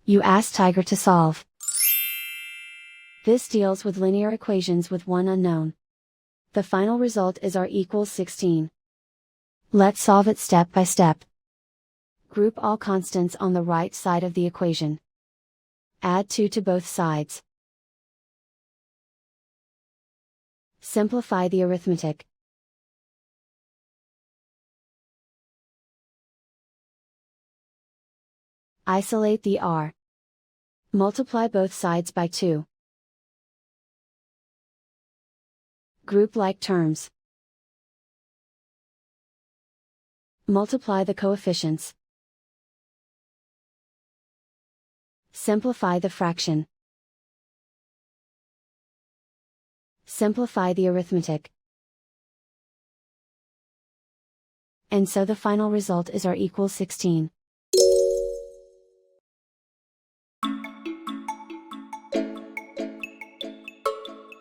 You ask Tiger to solve. This deals with linear equations with one unknown. The final result is r equals 16. Let's solve it step by step. Group all constants on the right side of the equation. Add 2 to both sides. Simplify the arithmetic. Isolate the r. Multiply both sides by 2. Group like terms. Multiply the coefficients. Simplify the fraction. Simplify the arithmetic. And so the final result is r equals 16.